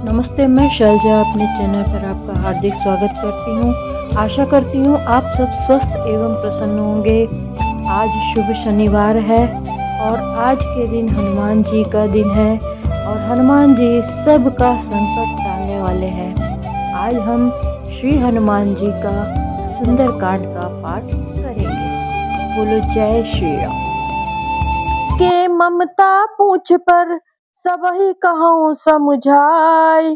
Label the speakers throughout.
Speaker 1: नमस्ते, मैं शैलजा अपने चैनल पर आपका हार्दिक स्वागत करती हूँ। आशा करती हूँ आप सब स्वस्थ एवं प्रसन्न होंगे। आज शुभ शनिवार है और आज के दिन हनुमान जी का दिन है और हनुमान जी सबका संकट टालने वाले हैं। आज हम श्री हनुमान जी का सुंदर कांड का पाठ करेंगे। बोलो जय श्री राम।
Speaker 2: के ममता पूछ पर सबहि कहूँ समुझाई,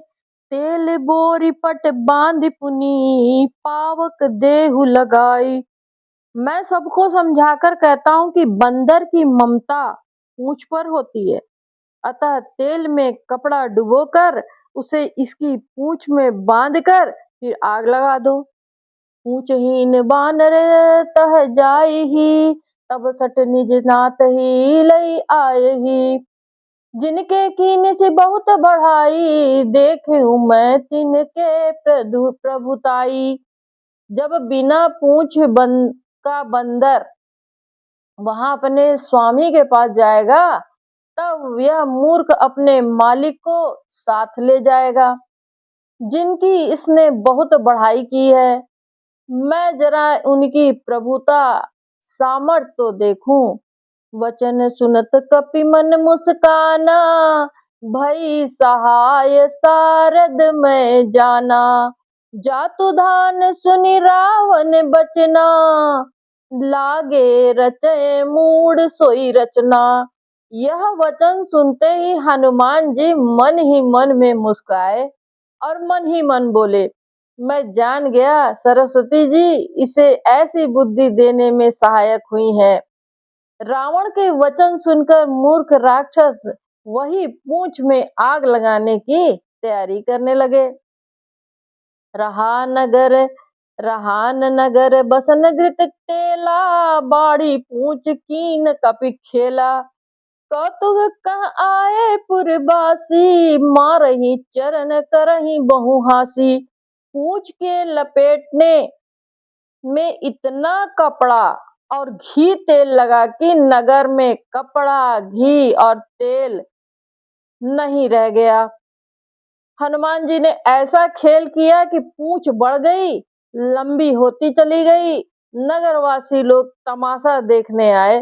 Speaker 2: तेल बोरी पट बांध पुनी पावक देहु लगाई। मैं सबको समझाकर कहता हूँ कि बंदर की ममता पूंछ पर होती है, अतः तेल में कपड़ा डुबोकर उसे इसकी पूंछ में बांधकर फिर आग लगा दो। पूंछहीन बानर तह जाइहि, तब सट निज नाथ ही लई आयहि। जिनके कीन से बहुत बढ़ाई, देखूं मैं तिनके प्रभुताई। जब बिना पूंछ का बंदर वहां अपने स्वामी के पास जाएगा, तब यह मूर्ख अपने मालिक को साथ ले जाएगा जिनकी इसने बहुत बढ़ाई की है। मैं जरा उनकी प्रभुता सामर्थ तो देखूं। वचन सुनत कपि मन मुस्काना, भई सहाय सारद में जाना। जातु धान सुनि रावण बचना, लागे रचे मूड सोई रचना। यह वचन सुनते ही हनुमान जी मन ही मन में मुस्काए और मन ही मन बोले, मैं जान गया सरस्वती जी इसे ऐसी बुद्धि देने में सहायक हुई है। रावण के वचन सुनकर मूर्ख राक्षस वही पूंछ में आग लगाने की तैयारी करने लगे। रहान नगर बसन घृत तेला, बाड़ी पूंछ कीन कपि खेला। कौतुक कह आए पुरबासी, मारही चरण करही बहु हासी। पूंछ के लपेटने में इतना कपड़ा और घी तेल लगा कि नगर में कपड़ा, घी और तेल नहीं रह गया। हनुमान जी ने ऐसा खेल किया कि पूंछ बढ़ गई, लंबी होती चली गई। नगरवासी लोग तमाशा देखने आए।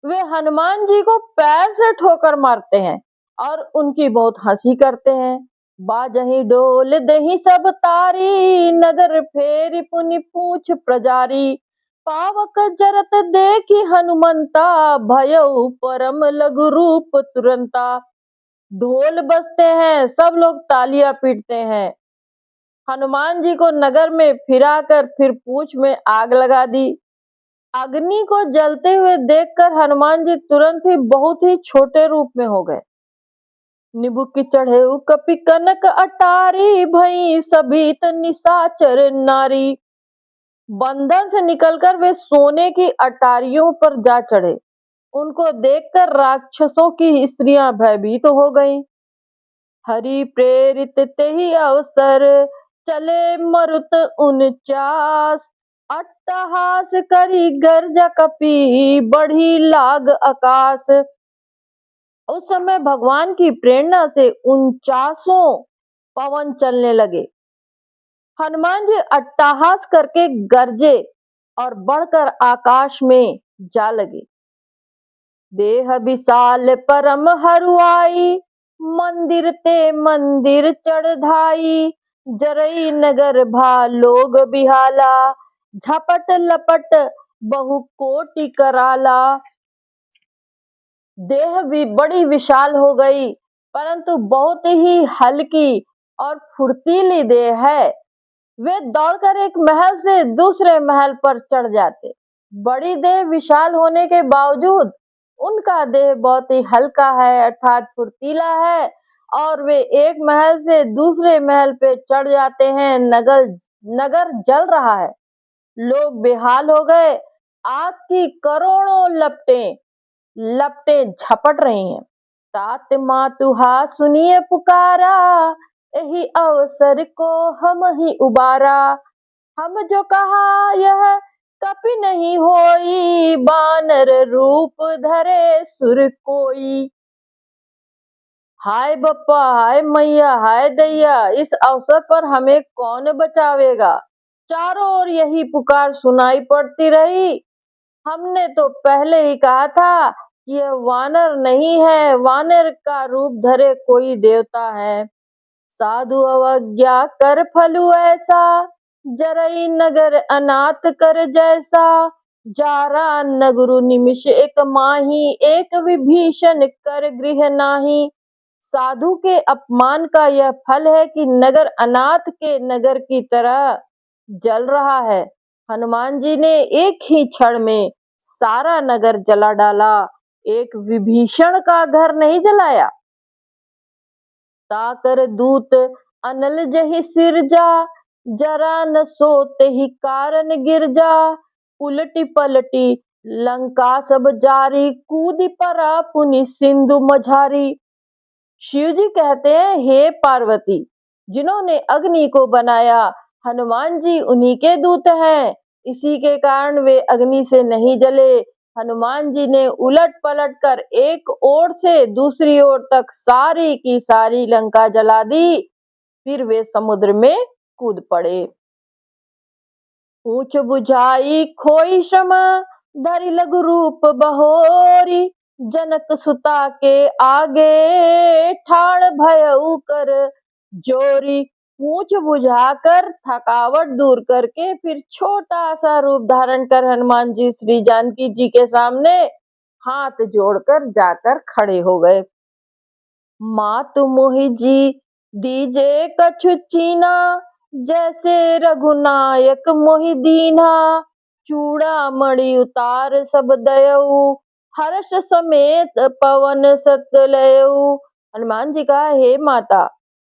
Speaker 2: वे हनुमान जी को पैर से ठोकर मारते हैं और उनकी बहुत हंसी करते हैं। बाजही डोल दही सब तारी, नगर फेरी पुनि पूंछ प्रजारी। पावक जरत देखी हनुमंता, भयउ परम लघु रूप तुरंता। ढोल बजते हैं, सब लोग तालियां पीटते हैं। हनुमान जी को नगर में फिराकर फिर पूंछ में आग लगा दी। अग्नि को जलते हुए देखकर हनुमान जी तुरंत ही बहुत ही छोटे रूप में हो गए। निबुक चढ़े कपि कनक अटारी, भई सभी निशाचर नारी। बंधन से निकलकर वे सोने की अटारियों पर जा चढ़े। उनको देखकर राक्षसों की स्त्रियां भयभीत हो गईं। हरि प्रेरित तेहि अवसर, चले मरुत 49। अट्टहास करी गर्जा कपि, बढ़ी लाग आकाश। उस समय भगवान की प्रेरणा से 49 पवन चलने लगे। हनुमान जी अट्टहास करके गरजे और बढ़कर आकाश में जा लगे। देह विशाल परम हरुआई, मंदिर ते मंदिर चढ़ाई। जरई नगर भा लोग बिहाला, झपट लपट बहु कोटि कराला। देह भी बड़ी विशाल हो गई, परंतु बहुत ही हल्की और फुर्तीली देह है। वे दौड़कर एक महल से दूसरे महल पर चढ़ जाते। बड़ी देह विशाल होने के बावजूद उनका देह बहुत ही हल्का है, अर्थात फुर्तीला है, और वे एक महल से दूसरे महल पे चढ़ जाते हैं। नगर जल रहा है, लोग बेहाल हो गए। आग की करोड़ों लपटें झपट रही हैं। तात मातुहा सुनिए पुकारा, यही अवसर को हम ही उबारा। हम जो कहा यह कपि नहीं होई, बानर रूप धरे सुर कोई। हाय बप्पा, हाय मैया, हाय दैया, इस अवसर पर हमें कौन बचावेगा। चारों ओर यही पुकार सुनाई पड़ती रही। हमने तो पहले ही कहा था कि यह वानर नहीं है, वानर का रूप धरे कोई देवता है। साधु अवज्ञा कर फलु ऐसा, जरई नगर अनाथ कर जैसा। जारा नगरु निमिष एक माही, एक विभीषण कर गृह नाही। साधु के अपमान का यह फल है कि नगर अनाथ के नगर की तरह जल रहा है। हनुमान जी ने एक ही क्षण में सारा नगर जला डाला, एक विभीषण का घर नहीं जलाया। ताकर दूत अनल जहि सिरजा, जरा न सोते ही कारण गिरजा। उलटी पलटी लंका सब जारी, कूदी परा पुनि सिंधु मझारी। शिव जी कहते हैं, हे पार्वती, जिन्होंने अग्नि को बनाया हनुमान जी उन्हीं के दूत हैं। इसी के कारण वे अग्नि से नहीं जले। हनुमान जी ने उलट पलट कर एक ओर से दूसरी ओर तक सारी की सारी लंका जला दी। फिर वे समुद्र में कूद पड़े। ऊंच बुझाई खोई श्रम, धरि लघु रूप बहोरी। जनक सुता के आगे, ठाड़ भयउ कर जोरी। पूंछ बुझाकर थकावट दूर करके फिर छोटा सा रूप धारण कर हनुमान जी श्री जानकी जी के सामने हाथ जोड़कर जाकर खड़े हो गए। मातु मोहि जी दीजे कछु चीना, जैसे रघुनायक मोहि दीना। चूड़ा मणि उतार सब दयऊ, हर्ष समेत पवन सत लयऊ। हनुमान जी कहा, हे माता,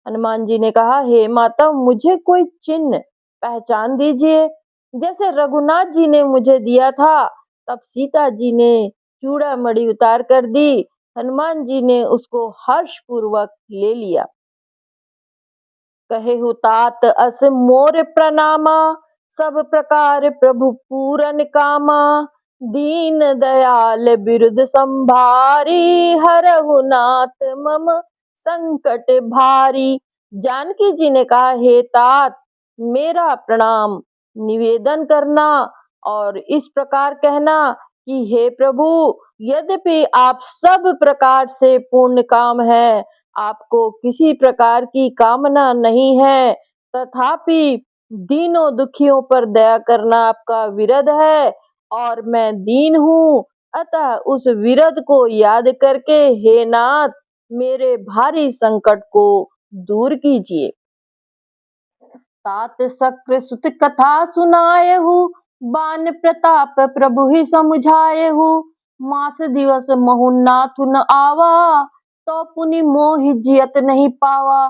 Speaker 2: हनुमान जी ने कहा, हे माता, मुझे कोई चिन्ह पहचान दीजिए। जैसे रघुनाथ जी ने मुझे दिया था, तब सीता जी ने चूड़ा मणि उतार कर दी। हनुमान जी ने उसको हर्ष पूर्वक ले लिया। कहे तात अस मोर प्रणामा, सब प्रकार प्रभु पूरन कामा। दीन दयाल बिरुद संभारी, हरहु नाथ मम संकट भारी। जानकी जी ने कहा, हे तात, मेरा प्रणाम निवेदन करना और इस प्रकार कहना कि हे प्रभु, यद्यपि आप सब प्रकार से पूर्ण काम है, आपको किसी प्रकार की कामना नहीं है, तथापि दीनों दुखियों पर दया करना आपका विरध है और मैं दीन हूँ। अतः उस विरध को याद करके हे नाथ, मेरे भारी संकट को दूर कीजिए। तात शक्र सुत कथा सुनायहु, बान प्रताप प्रभु ही समुझायहु। मास दिवस महु नाथु न आवा, तो पुनि मोहि जियत नहीं पावा।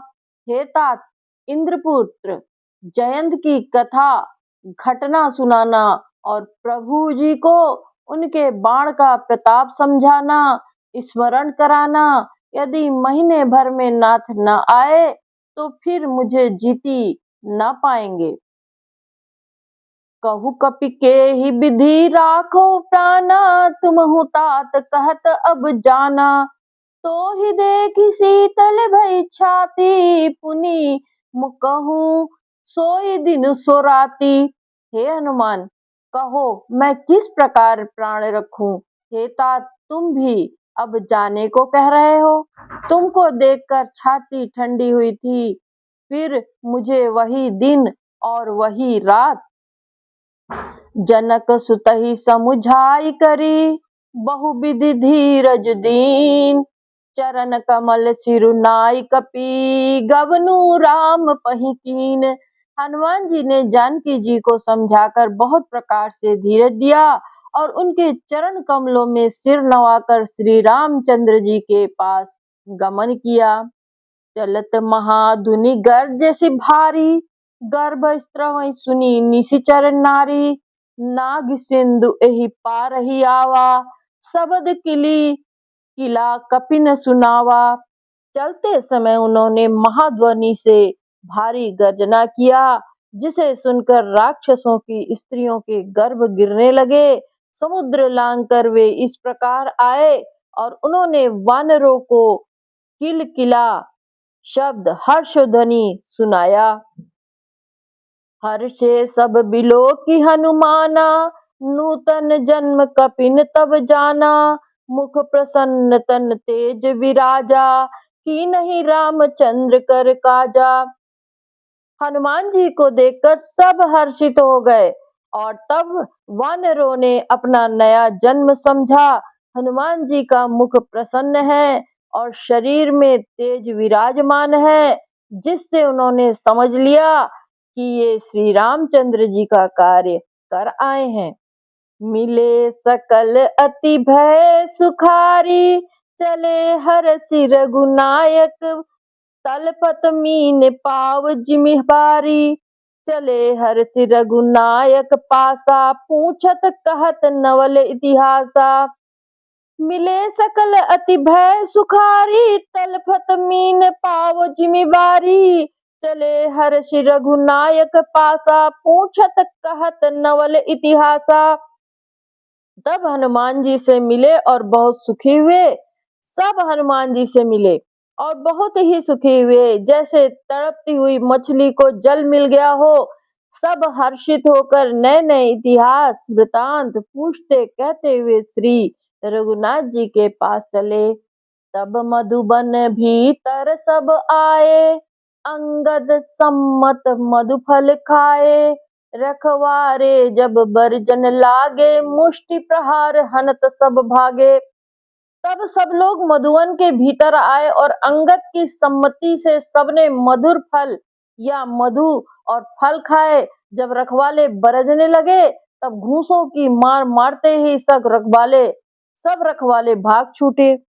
Speaker 2: हे तात, इंद्रपुत्र जयंत की कथा घटना सुनाना और प्रभु जी को उनके बाण का प्रताप समझाना, स्मरण कराना। यदि महीने भर में नाथ न आए तो फिर मुझे जीती न पाएंगे। कहु कपि के ही विधि राखो प्राणा, तुम तात कहत अब जाना। तो ही देखी शीतल भई छाती, पुनि मुकहु सोई दिन सो राती। हे हनुमान, कहो मैं किस प्रकार प्राण रखूं। हे तात, तुम भी अब जाने को कह रहे हो। तुमको देखकर छाती ठंडी हुई थी, फिर मुझे वही दिन और वही रात। जनक सुतहि समुझाई करी, बहुविधि धीरज दीन। चरण कमल सिरुनाई कपि, गवनु राम पहि कीन। हनुमान जी ने जानकी जी को समझाकर बहुत प्रकार से धीरज दिया और उनके चरण कमलों में सिर नवाकर श्री रामचंद्र जी के पास गमन किया। चलत महाधुनि गर्ज सी भारी, गर्भ स्त्रवै सुनी निशिचर नारी। नाग सिंधु एहि पारहि आवा, शबद किली किला कपिन सुनावा। चलते समय उन्होंने महाध्वनि से भारी गर्जना किया, जिसे सुनकर राक्षसों की स्त्रियों के गर्भ गिरने लगे। समुद्र लांघकर वे इस प्रकार आए और उन्होंने वानरों को किलकिला शब्द हर्षध्वनि सुनाया। हर्षे सब बिलो की हनुमाना, नूतन जन्म कपिन तब जाना। मुख प्रसन्न तन तेज विराजा, की नहीं रामचंद्र कर काजा। हनुमान जी को देखकर सब हर्षित हो गए और तब वानरों ने अपना नया जन्म समझा। हनुमान जी का मुख प्रसन्न है और शरीर में तेज विराजमान है, जिससे उन्होंने समझ लिया कि ये श्री रामचंद्र जी का कार्य कर आए हैं। मिले सकल अति भय सुखारी, चले हरषि रघुनायक। तलपत मीन पाव जिमि बारी, चले हरषि रघुनायक पासा। पूछत कहत नवल इतिहासा। मिले सकल अति भय सुखारी, तलपत मीन पाव जिमि बारी। चले हरषि रघुनायक पासा, पूछत कहत नवल इतिहासा। तब हनुमान जी से मिले और बहुत सुखी हुए। सब हनुमान जी से मिले और बहुत ही सुखी हुए, जैसे तड़पती हुई मछली को जल मिल गया हो। सब हर्षित होकर नए नए इतिहास वृतांत पूछते कहते हुए श्री रघुनाथ जी के पास चले। तब मधुबन भीतर सब आए, अंगद सम्मत मधुफल खाए। रखवारे जब बरजन लागे, मुष्टि प्रहार हनत सब भागे। तब सब लोग मधुवन के भीतर आए और अंगद की सम्मति से सबने मधुर फल या मधु और फल खाए। जब रखवाले बरजने लगे तब घूंसों की मार मारते ही सब रखवाले भाग छूटे।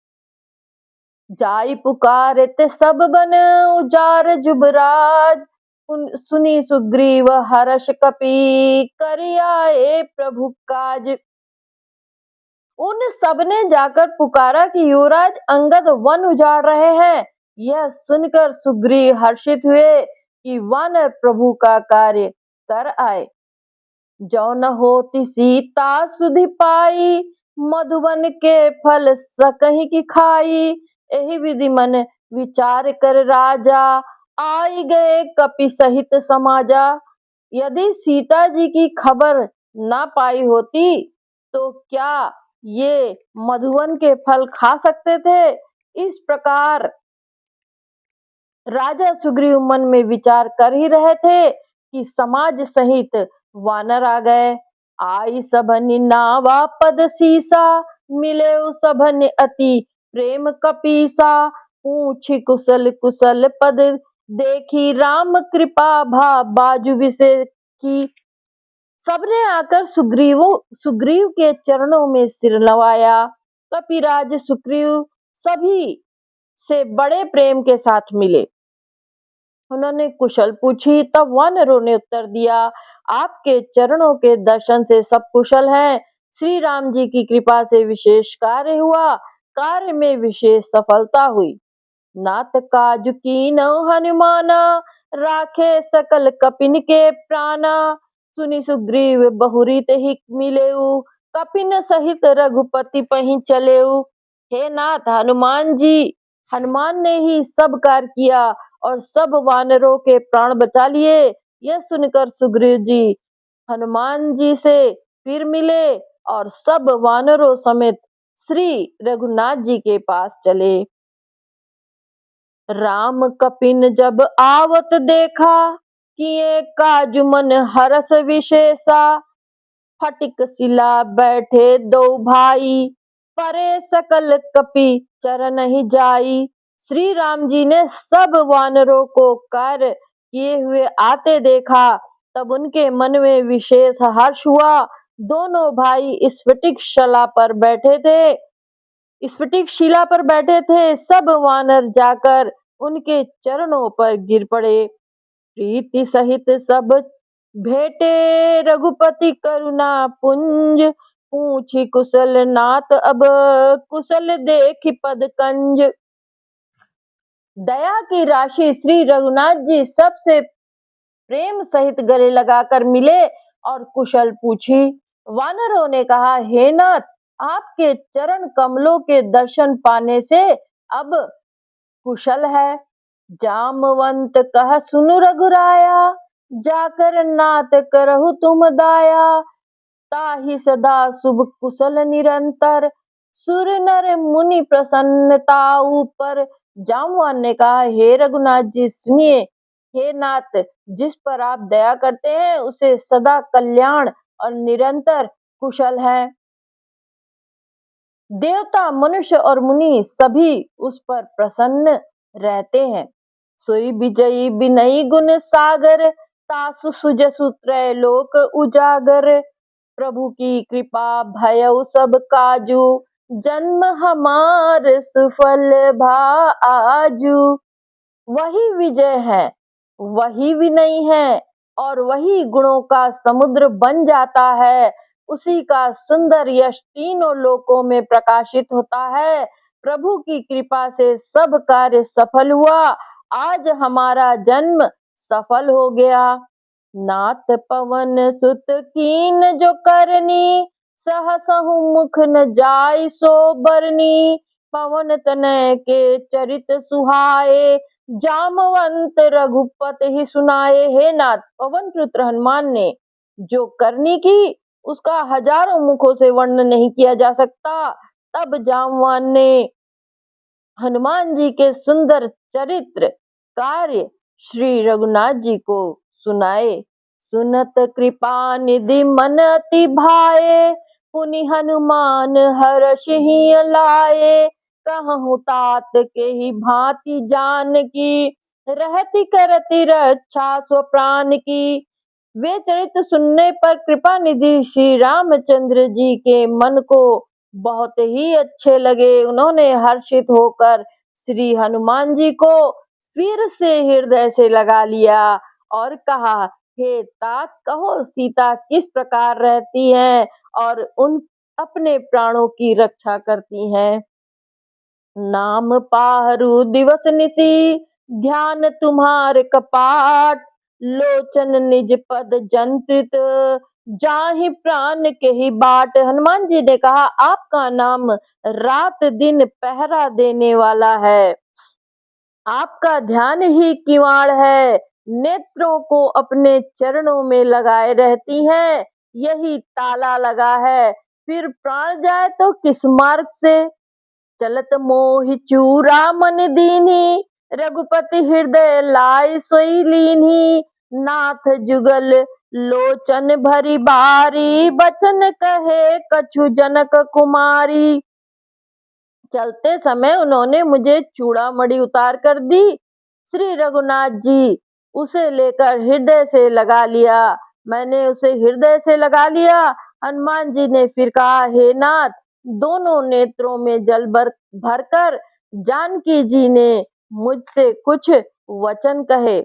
Speaker 2: जाई पुकारे ते सब बन उजार जुबराज, सुनी सुग्रीव हर्ष कपि करियाए प्रभु काज। उन सबने जाकर पुकारा कि युवराज अंगद वन उजाड़ रहे हैं। यह सुनकर सुग्रीव हर्षित हुए कि वानर प्रभु का कार्य कर आए। जो न होती सीता सुधि पाई, मधुबन के फल सकहि की खाई। एहि विधि मन विचार कर राजा, आई गए कपि सहित समाजा। यदि सीता जी की खबर ना पाई होती तो क्या ये मधुवन के फल खा सकते थे। इस प्रकार राजा सुग्रीव मन में विचार कर ही रहे थे कि समाज सहित वानर आ गए। आई सबनि नावा पद सीसा, मिले सबन अति प्रेम कपीसा। पूछी कुशल कुशल पद देखी, राम कृपा भा बाजु विषय की। सबने आकर सुग्रीव के चरणों में सिर नवाया। कपिराज सुग्रीव सभी से बड़े प्रेम के साथ मिले। उन्होंने कुशल पूछी तब वानरों ने उत्तर दिया, आपके चरणों के दर्शन से सब कुशल हैं। श्री राम जी की कृपा से विशेष कार्य हुआ, कार्य में विशेष सफलता हुई। नाथ काज कीन्ह हनुमाना, राखे सकल कपिन के प्राणा। सुनि सुग्रीव बहुरीत ही मिलेऊ, कपिन सहित रघुपति पहीं चलेऊ। हे नाथ हनुमान ने ही सब कार्य किया और सब वानरों के प्राण बचा लिए। यह सुनकर सुग्रीव जी हनुमान जी से फिर मिले और सब वानरों समेत श्री रघुनाथ जी के पास चले। राम कपिन जब आवत देखा, किए काज मन हरस विशेषा। फटिक शिला बैठे दो भाई, परे सकल कपि चरण ही जाई। श्री राम जी ने सब वानरों को कार्य किए हुए आते देखा, तब उनके मन में विशेष हर्ष हुआ। दोनों भाई स्फटिक शिला पर बैठे थे। सब वानर जाकर उनके चरणों पर गिर पड़े। प्रीति सहित सब भेटे, रघुपति करुणा पुंज। पूछी कुशल नाथ अब, कुशल देखि पद कंज। दया की राशि श्री रघुनाथ जी सबसे प्रेम सहित गले लगाकर मिले और कुशल पूछी। वानरों ने कहा, हे नाथ, आपके चरण कमलों के दर्शन पाने से अब कुशल है। जामवंत कह सुनु रघुराया, जाकर नाथ करहु तुम दाया। ताहि सदा शुभ कुशल निरंतर, सुर नर मुनि प्रसन्नताऊ पर। जामवान ने कहा, हे रघुनाथ जी सुनिए, हे नाथ, जिस पर आप दया करते हैं उसे सदा कल्याण और निरंतर कुशल है। देवता, मनुष्य और मुनि सभी उस पर प्रसन्न रहते हैं। सोई विजयी विनयी गुण सागर, तासु सुजसु त्रैलोक उजागर। प्रभु की कृपा भयउ सब काजू, जन्म हमार सुफल भा आजू। वही विजय है, वही विनयी है और वही गुणों का समुद्र बन जाता है। उसी का सुंदर यश तीनों लोकों में प्रकाशित होता है। प्रभु की कृपा से सब कार्य सफल हुआ। आज हमारा जन्म सफल हो गया। नाथ पवन सुत कीन जो करनी, सहसहु मुख न जाय सो बरनी। पवन तनय के चरित सुहाए, जामवंत रघुपति ही सुनाए। हे नाथ, पवन पुत्र हनुमान ने जो करनी की उसका हजारों मुखों से वर्णन नहीं किया जा सकता। तब जामवान ने हनुमान जी के सुंदर चरित्र कार्य श्री रघुनाथ जी को सुनाए। सुनत कृपा निधि मन अति भाए, पुनि हनुमान हर्षि लाए। कहूँ तात के ही भांति जान की, रहती करती रक्षा स्व प्राण की। वे चरित्र सुनने पर कृपा निधि श्री रामचंद्र जी के मन को बहुत ही अच्छे लगे। उन्होंने हर्षित होकर श्री हनुमान जी को फिर से हृदय से लगा लिया और कहा, हे तात, कहो सीता किस प्रकार रहती हैं और उन अपने प्राणों की रक्षा करती हैं। नाम पाहरू दिवस निसी, ध्यान तुम्हार कपाट। लोचन निज पद जंत्रित, जाहि प्राण के ही बाट। हनुमान जी ने कहा, आपका नाम रात दिन पहरा देने वाला है। आपका ध्यान ही किवाड़ है। नेत्रों को अपने चरणों में लगाए रहती हैं, यही ताला लगा है। फिर प्राण जाए तो किस मार्ग से। चलत मोहि चूरा मन दीन्ही, रघुपति हृदय लाय सोई लीन्ही। नाथ जुगल लोचन भरी बारी, बचन कहे कछु जनक कुमारी। चलते समय उन्होंने मुझे चूड़ामणि उतार कर दी। श्री रघुनाथ जी उसे लेकर हृदय से लगा लिया। मैंने उसे हृदय से लगा लिया। हनुमान जी ने फिर कहा, हे नाथ, दोनों नेत्रों में जल भरकर जानकी जी ने मुझसे कुछ वचन कहे।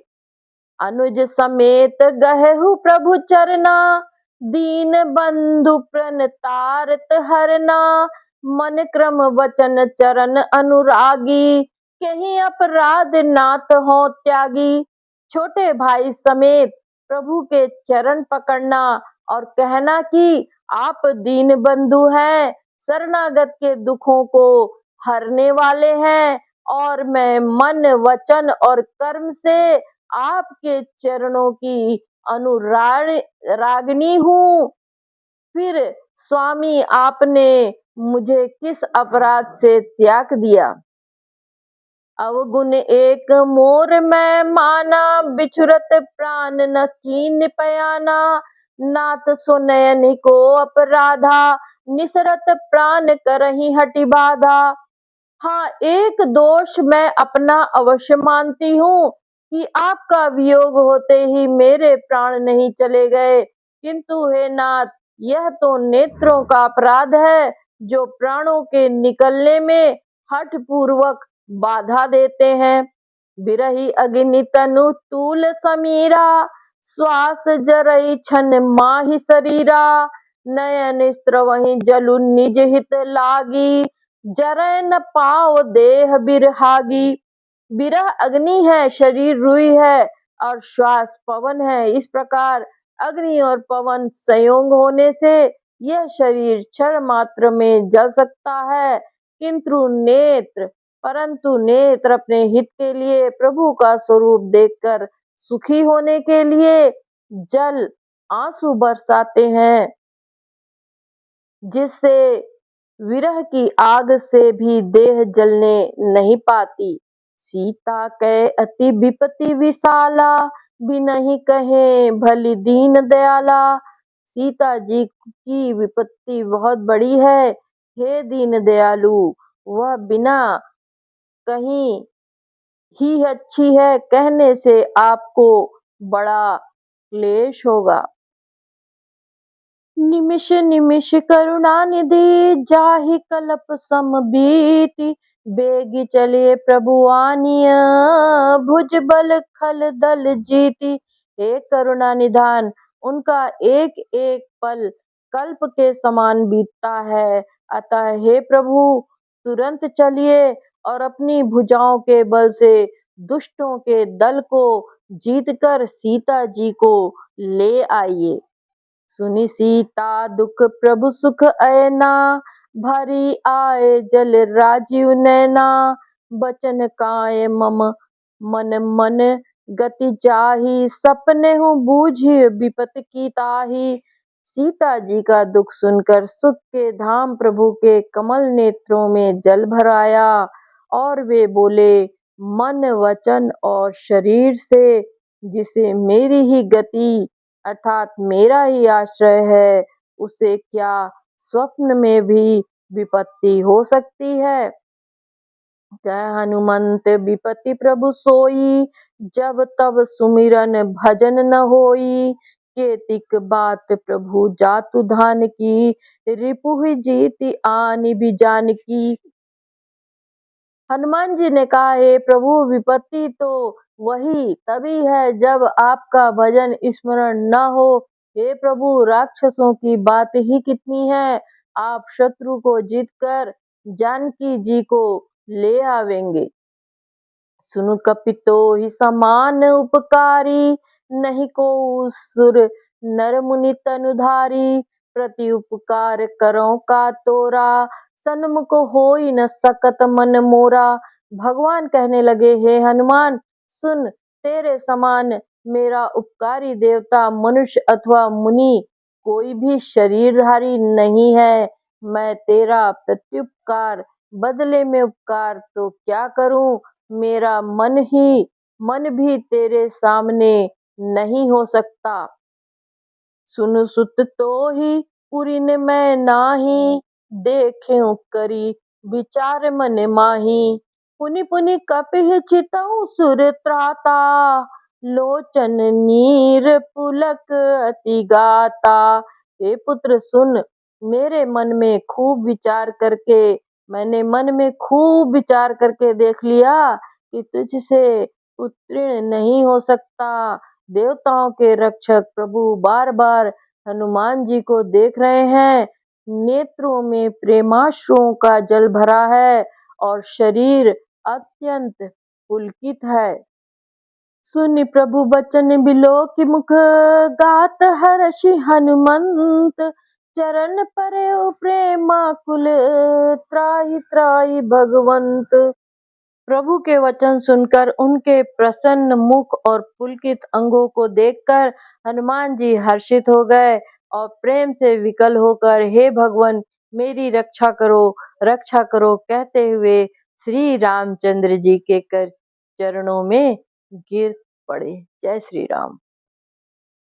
Speaker 2: अनुज समेत गहेहु प्रभु चरना, दीन बंधु प्रणतारत हरना। मन क्रम वचन चरण अनुरागी, कहीं अपराध नाथ हो त्यागी। छोटे भाई समेत प्रभु के चरण पकड़ना और कहना कि आप दीन बंधु हैं, शरणागत के दुखों को हरने वाले हैं और मैं मन वचन और कर्म से आपके चरणों की अनुरागिनी हूँ। फिर स्वामी, आपने मुझे किस अपराध से त्याग दिया। अवगुण एक मोर मैं माना, बिछुरत प्राण न कीन पयाना। नाथ सो नयन को अपराधा, निसरत प्राण करही हटि बाधा। हाँ, एक दोष मैं अपना अवश्य मानती हूँ कि आपका वियोग होते ही मेरे प्राण नहीं चले गए, किंतु हे नाथ, यह तो नेत्रों का अपराध है जो प्राणों के निकलने में हठ पूर्वक बाधा देते हैं। बिरही अग्नि तनु तूल समीरा, श्वास जरई छन माहि शरीरा। नयन स्त्रवहि जलु निज हित लागी, जरै न पाओ देह बिरहागी। बिरह अग्नि है, शरीर रुई है और श्वास पवन है। इस प्रकार अग्नि और पवन संयोग होने से यह शरीर क्षण मात्र में जल सकता है, किंतु नेत्र परंतु नेत्र अपने हित के लिए, प्रभु का स्वरूप देखकर सुखी होने के लिए जल आंसू बरसाते हैं, जिससे विरह की आग से भी देह जलने नहीं पाती। सीता कै अति विपत्ति विशाला, बिनहि कहे भली दीन दयाला। सीता जी की विपत्ति बहुत बड़ी है, हे दीन दयालु, वह बिना कहीं ही अच्छी है, कहने से आपको बड़ा क्लेश होगा। निमिष निमिष करुणा निधि, जाहि कल्प सम बीति। बेगी चले प्रभु आनिय, भुज बल खल दल जीति। हे करुणा निधान, उनका एक एक पल कल्प के समान बीतता है, अतः हे प्रभु तुरंत चलिए और अपनी भुजाओं के बल से दुष्टों के दल को जीतकर सीता जी को ले आइए। सुनि सीता दुख प्रभु सुख ऐना, भरी आए जल राजीव नैना। बचन काए मम मन मन गति जाही, सपने हूँ बूझी विपत की ताही। सीता जी का दुख सुनकर सुख के धाम प्रभु के कमल नेत्रों में जल भर आया और वे बोले, मन वचन और शरीर से जिसे मेरी ही गति अर्थात मेरा ही आश्रय है, उसे क्या स्वप्न में भी विपत्ति हो सकती है। जय हनुमंत विपत्ति प्रभु सोई, जब तब सुमिरन भजन न होई। केतिक बात प्रभु जातु धान की, रिपुहि जीति आनि भी जानकी। हनुमान जी ने कहा, हे प्रभु विपत्ति तो वही तभी है जब आपका भजन स्मरण न हो। हे प्रभु राक्षसों की बात ही कितनी है, आप शत्रु को जीतकर जानकी जी को ले आवेंगे। सुनु कपितो ही समान उपकारी, नहीं को सुर नर मुनि तनुधारी। प्रति उपकार करो का तोरा, सन्मुख होई न सकत मन मोरा। भगवान कहने लगे, हे हनुमान सुन, तेरे समान मेरा उपकारी देवता मनुष्य अथवा मुनि कोई भी शरीरधारी नहीं है। मैं तेरा प्रत्युपकार बदले में उपकार तो क्या करूं, मेरा मन भी तेरे सामने नहीं हो सकता। सुनु सुत तो ही पुरिन मैं नाही, देख्यो करी विचार मन माही। पुनि पुनि कपिहि चितऊ सुर त्राता, लोचन नीर पुलक अति गाता। हे पुत्र सुन, मेरे मन में खूब विचार करके मैंने मन में खूब विचार करके देख लिया कि तुझसे उत्तीर्ण नहीं हो सकता। देवताओं के रक्षक प्रभु बार बार हनुमान जी को देख रहे हैं, नेत्रों में प्रेमाश्रुओं का जल भरा है और शरीर अत्यंत पुलकित है। सुनि प्रभु बचन बिलोकि मुख, गात हर्षि हनुमंत। चरण परेउ प्रेमाकुल, त्राहि त्राहि भगवंत। प्रभु के वचन सुनकर उनके प्रसन्न मुख और पुलकित अंगों को देखकर हनुमान जी हर्षित हो गए और प्रेम से विकल होकर, हे भगवान मेरी रक्षा करो कहते हुए श्री रामचंद्र जी के चरणों में गिर पड़े। जय श्री राम।